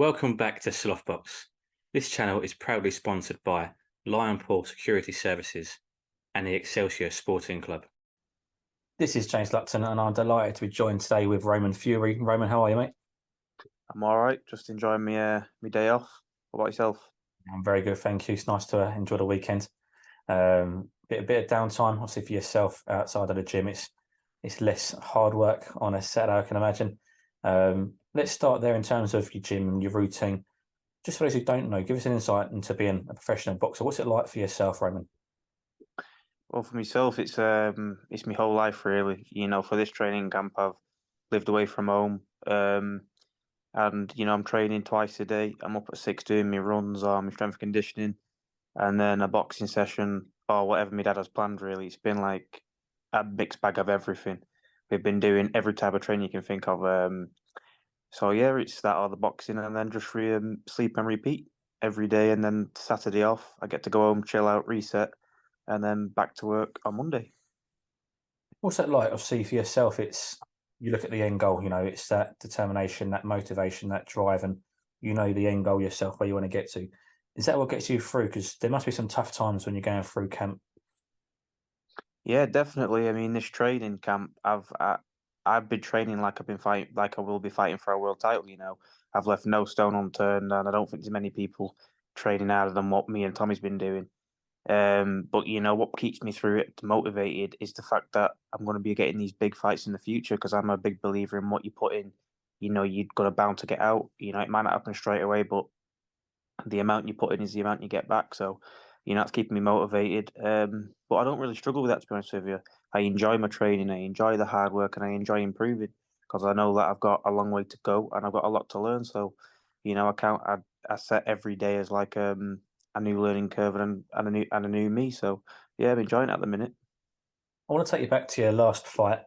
Welcome back to Slothbox. This channel is proudly sponsored by Lionpool Security Services and the Excelsior Sporting Club. This is James Lupton, and I'm delighted to be joined today with Roman Fury. Roman, how are you, mate? I'm all right, just enjoying my day off. What about yourself? I'm very good, thank you. It's nice to enjoy the weekend. Bit of downtime, obviously for yourself outside of the gym. It's less hard work on a Saturday, I can imagine. Let's start there in terms of your gym and your routine. Just for those who don't know, give us an insight into being a professional boxer. What's it like for yourself, Roman? Well, for myself, it's my whole life really. For this training camp, I've lived away from home, and I'm training twice a day. I'm up at 6 doing my runs or my strength conditioning, and then a boxing session or whatever my dad has planned. Really, it's been like a mixed bag of everything. We've been doing every type of training you can think of. So yeah, it's that or the boxing, and then just sleep and repeat every day, and then Saturday off. I get to go home, chill out, reset, and then back to work on Monday. What's that like? Obviously, for yourself, you look at the end goal. It's that determination, that motivation, that drive, and the end goal yourself where you want to get to. Is that what gets you through? Because there must be some tough times when you're going through camp. Yeah, definitely. I mean, this training camp, I've been training like I've been fighting, like I will be fighting for a world title. I've left no stone unturned, and I don't think there's many people training harder than what me and Tommy's been doing. But what keeps me through it, motivated, is the fact that I'm going to be getting these big fights in the future because I'm a big believer in what you put in. You're gonna bound to get out. It might not happen straight away, but the amount you put in is the amount you get back. So, that's keeping me motivated. But I don't really struggle with that, to be honest with you. I enjoy my training, I enjoy the hard work, and I enjoy improving because I know that I've got a long way to go and I've got a lot to learn. So, I set every day as like a new learning curve and a new me. So, yeah, I'm enjoying it at the minute. I want to take you back to your last fight.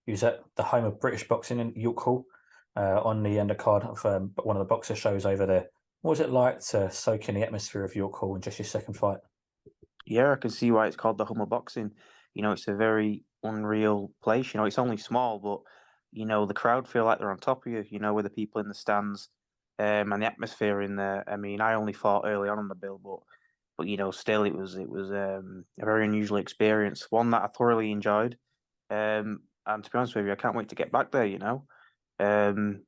You was at the home of British boxing in York Hall, on the undercard of one of the boxer shows over there. What was it like to soak in the atmosphere of York Hall in just your second fight? Yeah, I can see why it's called the home of boxing. It's a very unreal place. It's only small, but the crowd feel like they're on top of you. With the people in the stands, and the atmosphere in there. I mean, I only fought early on the bill, but still, it was a very unusual experience, one that I thoroughly enjoyed. And to be honest with you, I can't wait to get back there. Um,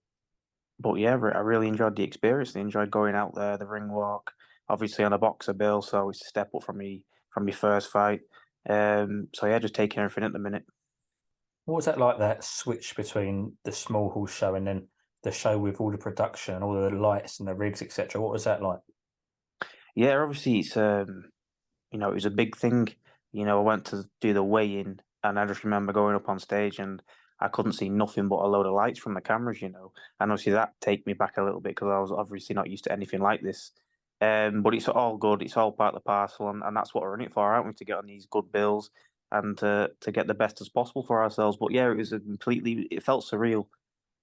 but yeah, I really enjoyed the experience. I enjoyed going out there, the ring walk, obviously on a boxer bill, so it's a step up from my first fight. So yeah, just taking everything at the minute. What was that like, that switch between the small hall show and then the show with all the production and all the lights and the rigs, etc.? What was that like? Yeah, obviously it was a big thing. I went to do the weigh-in, and I just remember going up on stage, and I couldn't see nothing but a load of lights from the cameras. And obviously that take me back a little bit because I was obviously not used to anything like this. But it's all good. It's all part of the parcel, and that's what we're in it for, aren't we? To get on these good bills and to get the best as possible for ourselves. But yeah, it felt surreal,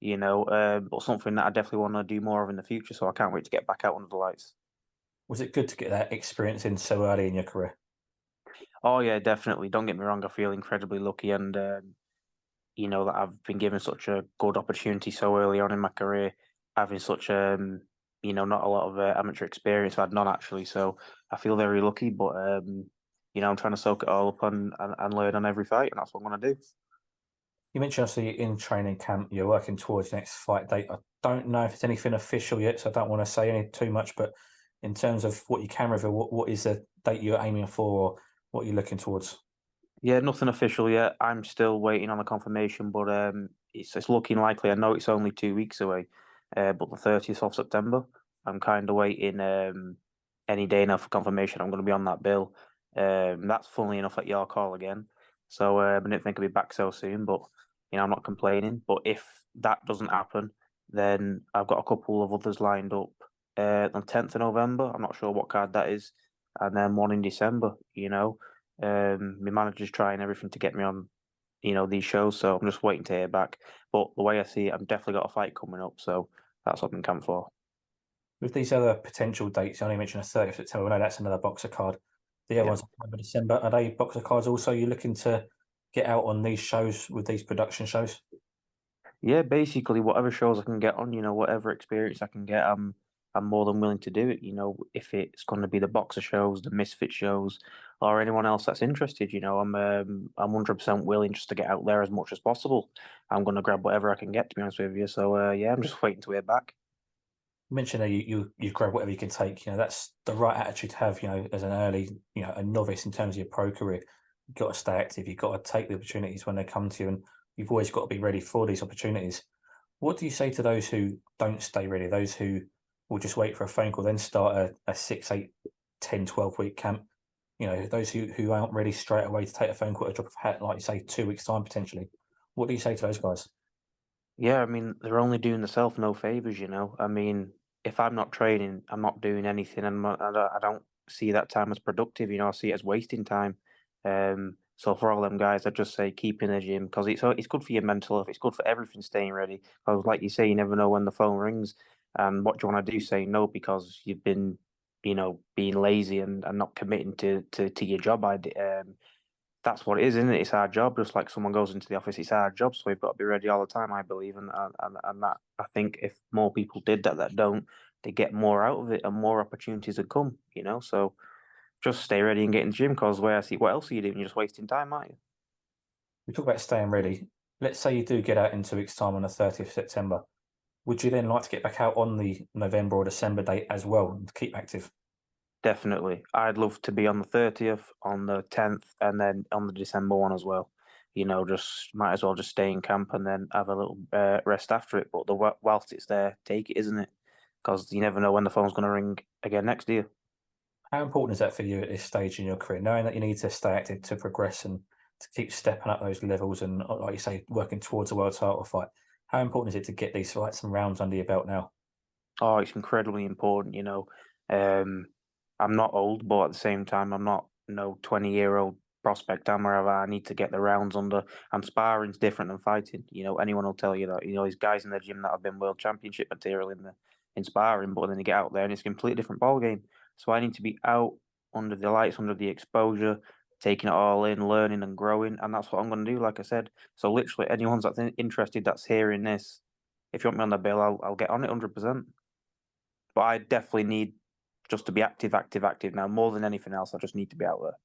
but something that I definitely want to do more of in the future. So I can't wait to get back out under the lights. Was it good to get that experience in so early in your career? Oh yeah, definitely. Don't get me wrong. I feel incredibly lucky, and that I've been given such a good opportunity so early on in my career, having such not a lot of amateur experience. I've had none actually, so I feel very lucky. But I'm trying to soak it all up and learn on every fight, and that's what I'm gonna do. You mentioned obviously in training camp you're working towards the next fight date. I don't know if it's anything official yet, so I don't want to say any too much. But in terms of what you can reveal, what is the date you're aiming for, or what you're looking towards? Yeah, nothing official yet. I'm still waiting on the confirmation, but it's looking likely. I know it's only 2 weeks away, but the 30th of September. I'm kind of waiting any day now for confirmation. I'm going to be on that bill. That's funnily enough at your call again. So I didn't think I'd be back so soon, but I'm not complaining. But if that doesn't happen, then I've got a couple of others lined up on 10th of November. I'm not sure what card that is, and then one in December. My manager's trying everything to get me on, these shows, so I'm just waiting to hear back. But the way I see it, I've definitely got a fight coming up, so that's what I'm camped for. With these other potential dates, you only mentioned the 30th of September. I know that's another boxer card. The other Yeah. ones November, December. Are they boxer cards also? You're looking to get out on these shows with these production shows? Yeah, basically whatever shows I can get on, whatever experience I can get, I'm more than willing to do it. If it's going to be the boxer shows, the misfit shows, or anyone else that's interested, I'm 100% willing just to get out there as much as possible. I'm going to grab whatever I can get, to be honest with you. So yeah, I'm just waiting to hear back. You mentioned that you grab whatever you can take. That's the right attitude to have. As an early, a novice in terms of your pro career. You've got to stay active. You've got to take the opportunities when they come to you, and you've always got to be ready for these opportunities. What do you say to those who don't stay ready? Those who will just wait for a phone call, then start a 6, 8, 10, 12 week camp. Those who aren't ready straight away to take a phone call at a drop of a hat, like you say, 2 weeks time potentially. What do you say to those guys? Yeah, I mean, they're only doing themselves no favors, I mean, if I'm not training, I'm not doing anything, and I don't see that time as productive. I see it as wasting time. So for all them guys, I just say keep in the gym because it's good for your mental health. It's good for everything staying ready. Because like you say, you never know when the phone rings, and what do you want to do? Say no because you've been, being lazy and not committing to your job. That's what it is, isn't it? It's our job. Just like someone goes into the office, it's our job. So we've got to be ready all the time, I believe, and that I think if more people did that don't, they get more out of it and more opportunities would come. So just stay ready and get in the gym because where I see what else are you doing? You're just wasting time, aren't you? We talk about staying ready. Let's say you do get out in 2 weeks' time on the 30th of September. Would you then like to get back out on the November or December date as well and keep active? Definitely. I'd love to be on the 30th, on the 10th, and then on the December one as well. Just might as well just stay in camp and then have a little rest after it. But whilst it's there, take it, isn't it? Because you never know when the phone's going to ring again next year. How important is that for you at this stage in your career, knowing that you need to stay active to progress and to keep stepping up those levels and, like you say, working towards a world title fight? How important is it to get these fights and rounds under your belt now? Oh, it's incredibly important. Um, I'm not old, but at the same time, I'm not no 20-year-old prospect. I need to get the rounds under. And sparring's different than fighting. Anyone will tell you that. These guys in the gym that have been world championship material in sparring, but then they get out there and it's a completely different ball game. So I need to be out under the lights, under the exposure, taking it all in, learning and growing, and that's what I'm going to do. Like I said, so literally anyone's that's interested that's hearing this, if you want me on the bill, I'll get on it 100%. But I definitely need just to be active, active, active now. More than anything else, I just need to be out there.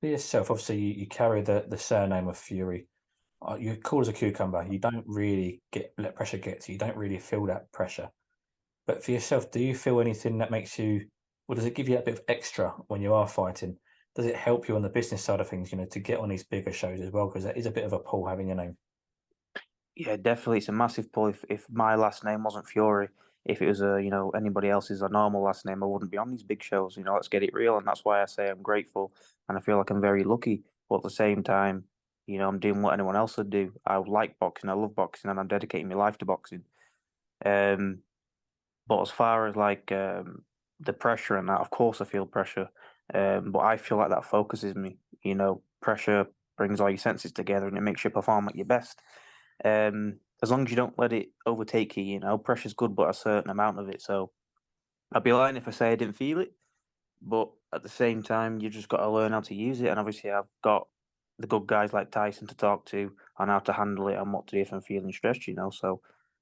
For yourself, obviously, you carry the surname of Fury. You're cool as a cucumber. You don't really let pressure get to you. You don't really feel that pressure. But for yourself, do you feel anything that makes you, or does it give you that bit of extra when you are fighting? Does it help you on the business side of things, to get on these bigger shows as well? Because that is a bit of a pull having your name. Yeah, definitely, it's a massive pull. If my last name wasn't Fury, if it was anybody else's a normal last name, I wouldn't be on these big shows. Let's get it real, and that's why I say I'm grateful, and I feel like I'm very lucky. But at the same time, I'm doing what anyone else would do. I like boxing, I love boxing, and I'm dedicating my life to boxing. Um, But as far as like the pressure and that, of course I feel pressure. But I feel like that focuses me. Pressure brings all your senses together and it makes you perform at your best. As long as you don't let it overtake you, pressure's good, but a certain amount of it. So I'd be lying if I say I didn't feel it. But at the same time, you just got to learn how to use it. And obviously, I've got the good guys like Tyson to talk to on how to handle it and what to do if I'm feeling stressed. So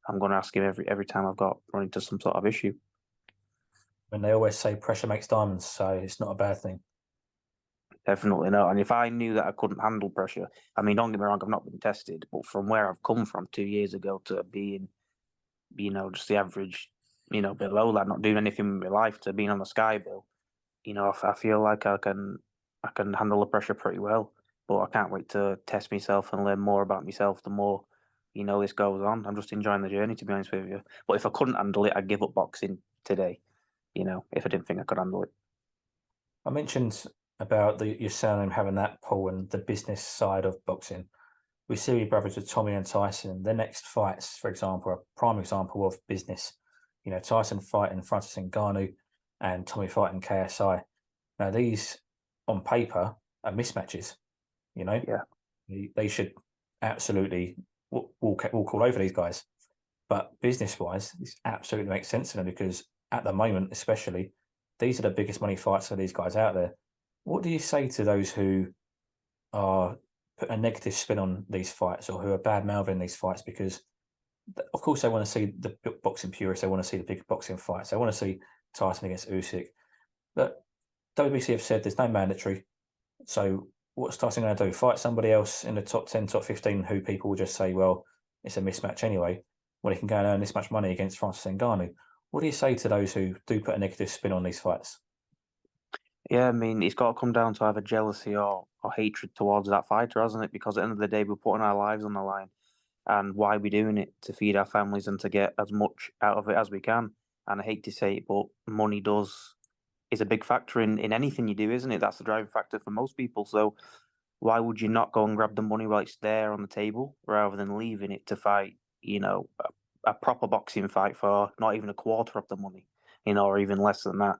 I'm going to ask him every time I've got run into some sort of issue. And they always say pressure makes diamonds, so it's not a bad thing. Definitely not. And if I knew that I couldn't handle pressure, I mean, don't get me wrong, I've not been tested, but from where I've come from 2 years ago to being, just the average, below that, not doing anything with my life, to being on the sky bill, I feel like I can handle the pressure pretty well. But I can't wait to test myself and learn more about myself. The more, this goes on. I'm just enjoying the journey, to be honest with you. But if I couldn't handle it, I'd give up boxing today. If I didn't think I could handle it. I mentioned about your surname having that pull and the business side of boxing. We see your brothers with Tommy and Tyson. Their next fights, for example, are a prime example of business. Tyson fighting Francis Ngannou and Tommy fighting KSI. Now, these on paper are mismatches. You know, Yeah. they should absolutely walk all over these guys. But business wise, this absolutely makes sense to them because at the moment, especially, these are the biggest money fights for these guys out there. What do you say to those who are putting a negative spin on these fights or who are bad mouthing these fights because of course, they want to see the boxing purists. They want to see the big boxing fights. They want to see Tyson against Usyk. But WBC have said there's no mandatory. So what's Tyson going to do? Fight somebody else in the top 10, top 15 who people will just say, well, it's a mismatch anyway. Well, he can go and earn this much money against Francis Ngannou. What do you say to those who do put a negative spin on these fights? Yeah, I mean, it's got to come down to either jealousy or hatred towards that fighter, hasn't it? Because at the end of the day, we're putting our lives on the line. And why are we doing it? To feed our families and to get as much out of it as we can. And I hate to say it, but money is a big factor in anything you do, isn't it? That's the driving factor for most people. So why would you not go and grab the money while it's there on the table rather than leaving it to fight, a proper boxing fight for not even a quarter of the money, or even less than that?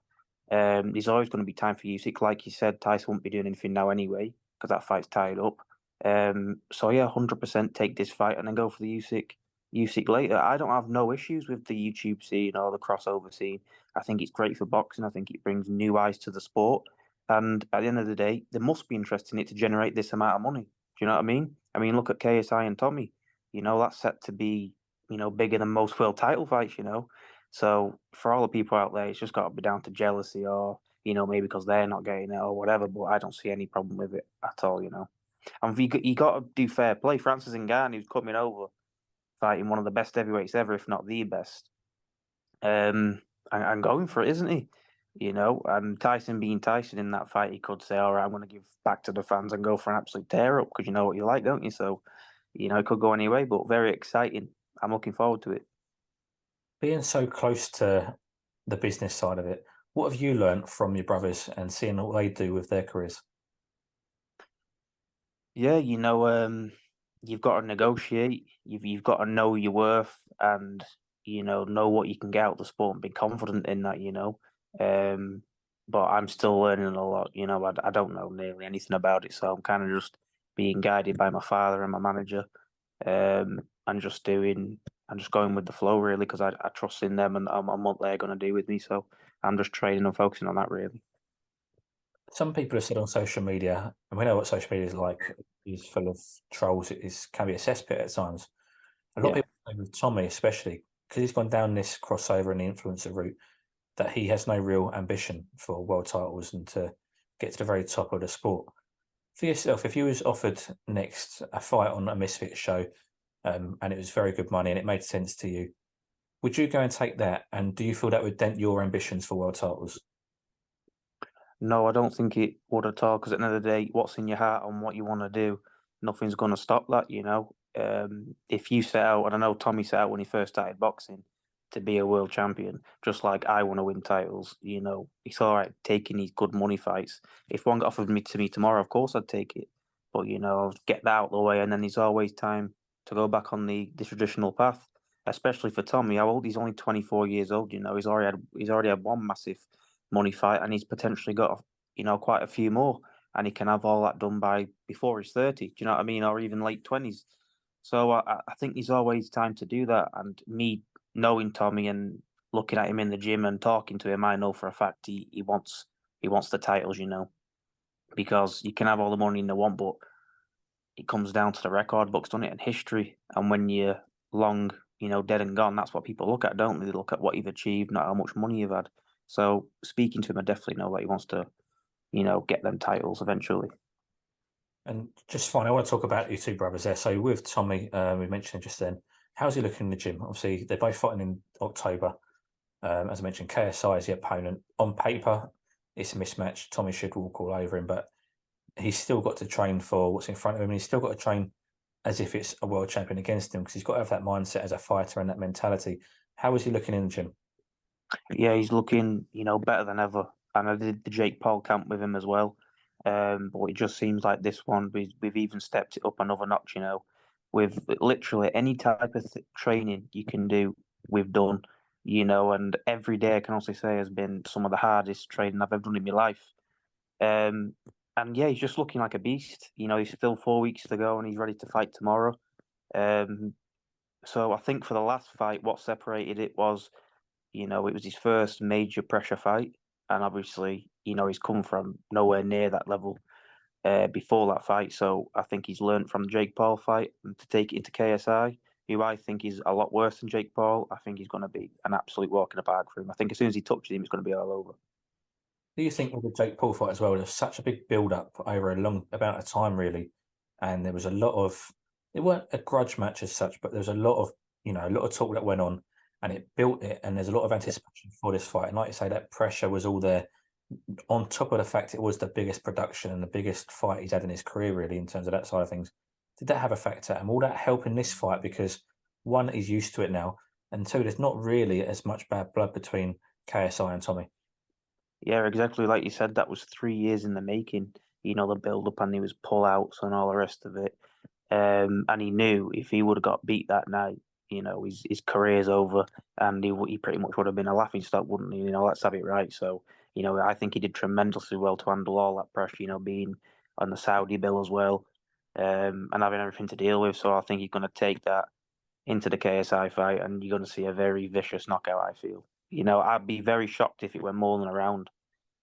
There's always going to be time for Usyk. Like you said, Tyson won't be doing anything now anyway because that fight's tied up. So yeah, 100% take this fight and then go for the Usyk later. I don't have no issues with the YouTube scene or the crossover scene. I think it's great for boxing. I think it brings new eyes to the sport. And at the end of the day, there must be interest in it to generate this amount of money. Do you know what I mean? I mean, look at KSI and Tommy. That's set to be, bigger than most world title fights. So for all the people out there, it's just got to be down to jealousy or, maybe because they're not getting it or whatever. But I don't see any problem with it at all. And you got to do fair play. Francis Ngannou's coming over, fighting one of the best heavyweights ever, if not the best. And going for it, isn't he? And Tyson being Tyson in that fight, he could say, "All right, I'm going to give back to the fans and go for an absolute tear up," because you know what you like, don't you? So, it could go anyway, but very exciting. I'm looking forward to it. Being so close to the business side of it, what have you learned from your brothers and seeing what they do with their careers? Yeah, you've got to negotiate. You've got to know your worth and know what you can get out of the sport and be confident in that. Um, but I'm still learning a lot. I don't know nearly anything about it, so I'm kind of just being guided by my father and my manager, and just going with the flow really because I trust in them and on what they're going to do with me. So I'm just training and focusing on that really. Some people have said on social media, and we know what social media is like, is full of trolls. Can be a cesspit at times. A lot of Yeah. people say with Tommy, especially because he's gone down this crossover and the influencer route, that he has no real ambition for world titles and to get to the very top of the sport. For yourself, if you was offered next a fight on a Misfit show, and it was very good money and it made sense to you, would you go and take that? And do you feel that would dent your ambitions for world titles? No, I don't think it would at all. Because at the end of the day, what's in your heart and what you want to do, nothing's going to stop that. If you set out, and I know Tommy set out when he first started boxing to be a world champion, just like I want to win titles. It's all right taking these good money fights. If one got offered to me tomorrow, of course I'd take it. But I'll get that out of the way, and then there's always time to go back on the traditional path. Especially for Tommy, how old? He's only 24 years old. He's already had one massive money fight, and he's potentially got quite a few more, and he can have all that done by before he's 30. Do you know what I mean, or even late 20s? So I think there's always time to do that. And me knowing Tommy and looking at him in the gym and talking to him, I know for a fact he wants the titles. Because you can have all the money in the want, but it comes down to the record books, doesn't it, and history. And when you're long, dead and gone, that's what people look at, don't they? They look at what you've achieved, not how much money you've had. So speaking to him, I definitely know that he wants to, get them titles eventually. And just finally, I want to talk about your two brothers there. So with Tommy, we mentioned just then, how's he looking in the gym? Obviously, they're both fighting in October. As I mentioned, KSI is the opponent. On paper, it's a mismatch. Tommy should walk all over him, but he's still got to train for what's in front of him. He's still got to train as if it's a world champion against him because he's got to have that mindset as a fighter and that mentality. How is he looking in the gym? Yeah, he's looking, better than ever. And I did the Jake Paul camp with him as well. But it just seems like this one, we've even stepped it up another notch. With literally any type of training you can do, we've done. And every day I can honestly say has been some of the hardest training I've ever done in my life. Um, and yeah, he's just looking like a beast. He's still 4 weeks to go and he's ready to fight tomorrow. Um, so I think for the last fight, what separated it was it was his first major pressure fight, and obviously, he's come from nowhere near that level before that fight. So I think he's learned from the Jake Paul fight and to take it into KSI. who I think is a lot worse than Jake Paul, I think he's going to be an absolute walk in the park for him. I think as soon as he touches him, it's going to be all over. Do you think with the Jake Paul fight as well, there's such a big build up over a long amount of time, really, and there was a lot of it weren't a grudge match as such, but there was a lot of a lot of talk that went on, and it built it, and there's a lot of anticipation for this fight. And like you say, that pressure was all there. On top of the fact it was the biggest production and the biggest fight he's had in his career, really, in terms of that side of things. Did that have a factor? And will that help in this fight? Because one, he's used to it now, and two, there's not really as much bad blood between KSI and Tommy. Yeah, exactly like you said, that was 3 years in the making. The build up and he was pullouts and all the rest of it. And he knew if he would have got beat that night, his career's over, and he pretty much would have been a laughing stock, wouldn't he? Let's have it right. So, I think he did tremendously well to handle all that pressure. Being on the Saudi bill as well, and having everything to deal with. So I think he's going to take that into the KSI fight, and you're going to see a very vicious knockout. I feel. I'd be very shocked if it went more than a round.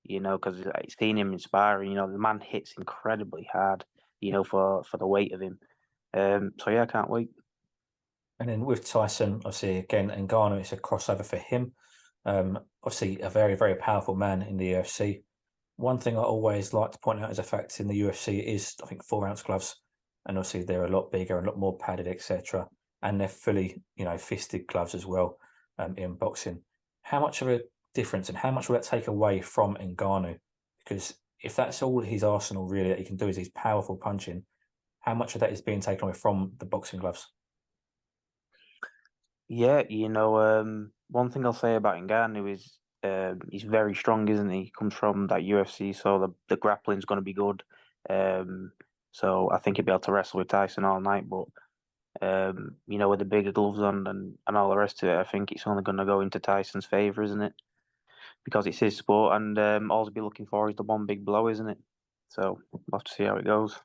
Because I've seen him inspiring. The man hits incredibly hard. For the weight of him. So yeah, I can't wait. And then with Tyson, obviously, again, Ngannou, it's a crossover for him. Obviously, a very, very powerful man in the UFC. One thing I always like to point out as a fact in the UFC is, I think, 4-ounce gloves. And obviously, they're a lot bigger and a lot more padded, etc. And they're fully, fisted gloves as well in boxing. How much of a difference and how much will that take away from Ngannou? Because if that's all his arsenal really that he can do is his powerful punching, how much of that is being taken away from the boxing gloves? Yeah, one thing I'll say about Ngannou is he's very strong, isn't he? He comes from that UFC, so the grappling's going to be good. So I think he'll be able to wrestle with Tyson all night. But with the bigger gloves on and all the rest of it, I think it's only going to go into Tyson's favor, isn't it? Because it's his sport, and all he'll be looking for is the one big blow, isn't it? So we'll have to see how it goes.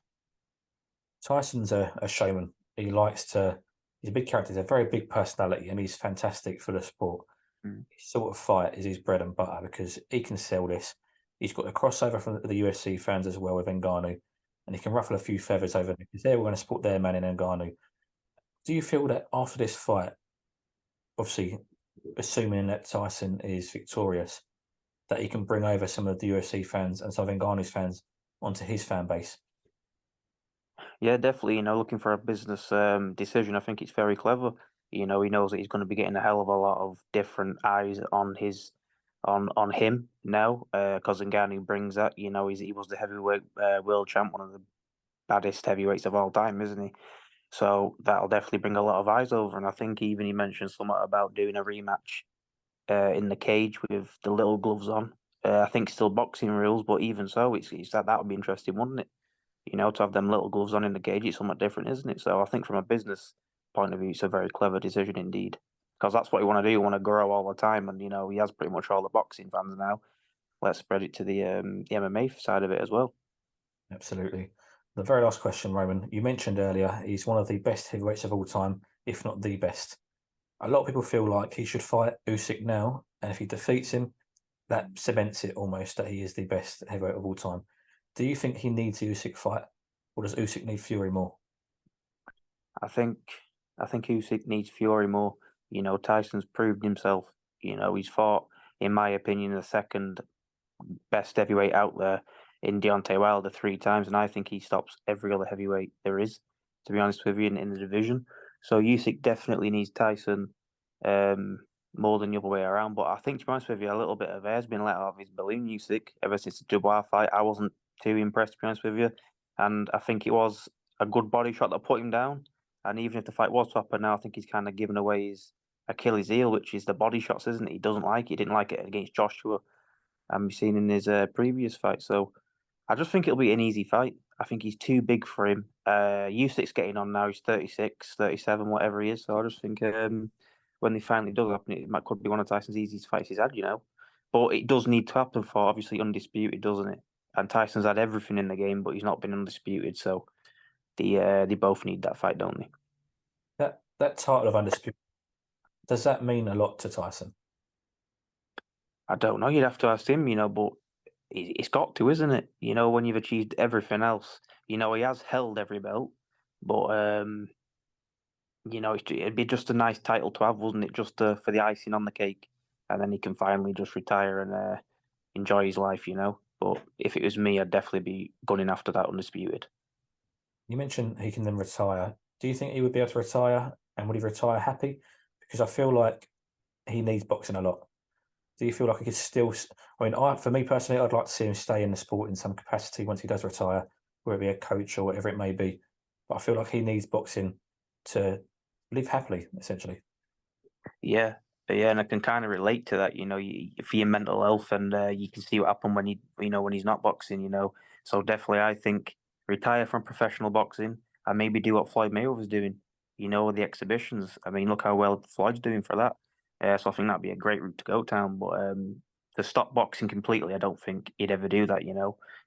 Tyson's a showman. He likes to. He's a big character. He's a very big personality, and he's fantastic for the sport. Mm. His sort of fight is his bread and butter because he can sell this. He's got a crossover from the UFC fans as well with Ngannou, and he can ruffle a few feathers over because they're going to support their man in Ngannou. Do you feel that after this fight, obviously, assuming that Tyson is victorious, that he can bring over some of the UFC fans and some of Ngannou's fans onto his fan base? Yeah, definitely. Looking for a business decision, I think it's very clever. He knows that he's going to be getting a hell of a lot of different eyes on on him now. Because Ngannou brings that. He was the heavyweight world champ, one of the baddest heavyweights of all time, isn't he? So that'll definitely bring a lot of eyes over. And I think even he mentioned something about doing a rematch in the cage with the little gloves on. I think still boxing rules, but even so, it's that would be interesting, wouldn't it? To have them little gloves on in the cage, it's somewhat different, isn't it? So I think from a business point of view, it's a very clever decision indeed. Because that's what you want to do. You want to grow all the time, and he has pretty much all the boxing fans now. Let's spread it to the MMA side of it as well. Absolutely. The very last question, Roman. You mentioned earlier he's one of the best heavyweights of all time, if not the best. A lot of people feel like he should fight Usyk now, and if he defeats him, that cements it almost that he is the best heavyweight of all time. Do you think he needs the Usyk fight, or does Usyk need Fury more? I think I think Usyk needs Fury more. Tyson's proved himself. He's fought, in my opinion, the second best heavyweight out there in Deontay Wilder 3 times, and I think he stops every other heavyweight there is, to be honest with you, in the division. So Usyk definitely needs Tyson um, more than the other way around. But I think, to be honest with you, a little bit of air's been let out of his balloon, Usyk, ever since the Dubois fight. I wasn't too impressed, to be honest with you. And I think it was a good body shot that put him down. And even if the fight was to happen now, I think he's kind of given away his Achilles heel, which is the body shots, isn't it? He doesn't like it. He didn't like it against Joshua. And we've seen in his previous fight. So I just think it'll be an easy fight. I think he's too big for him. Usyk's getting on now. He's 36, 37, whatever he is. So I just think when he finally does happen, could be one of Tyson's easiest fights he's had. But it does need to happen for obviously undisputed, doesn't it? And Tyson's had everything in the game, but he's not been undisputed. So they both need that fight, don't they? That title of undisputed, does that mean a lot to Tyson? I don't know. You'd have to ask him, but it's got to, isn't it? When you've achieved everything else. He has held every belt, but You know, it'd be just a nice title to have, wouldn't it? Just for the icing on the cake, and then he can finally just retire and enjoy his life. You know. But if it was me, I'd definitely be gunning after that undisputed. You mentioned he can then retire. Do you think he would be able to retire, and would he retire happy? Because I feel like he needs boxing a lot. Do you feel like he could still? I mean, for me personally, I'd like to see him stay in the sport in some capacity once he does retire, whether it be a coach or whatever it may be. But I feel like he needs boxing to live happily, essentially. Yeah, yeah, and I can kind of relate to that. For your mental health, and you can see what happened when when he's not boxing. So definitely, I think retire from professional boxing and maybe do what Floyd Mayweather's doing. The exhibitions. I mean, look how well Floyd's doing for that. So I think that'd be a great route to go down. But to stop boxing completely, I don't think he'd ever do that.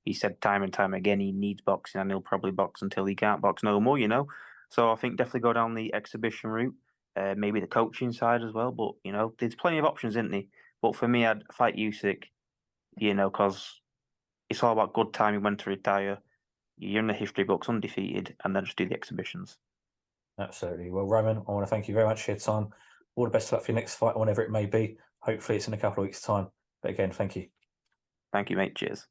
He said time and time again he needs boxing, and he'll probably box until he can't box no more. So I think definitely go down the exhibition route, maybe the coaching side as well. But there's plenty of options, isn't there? But for me, I'd fight Usyk. Because it's all about good timing when to retire. You're in the history books undefeated, and then just do the exhibitions. Absolutely. Well, Roman, I want to thank you very much for your time. All the best of luck for your next fight, whenever it may be. Hopefully, it's in a couple of weeks' time. But again, thank you. Thank you, mate. Cheers.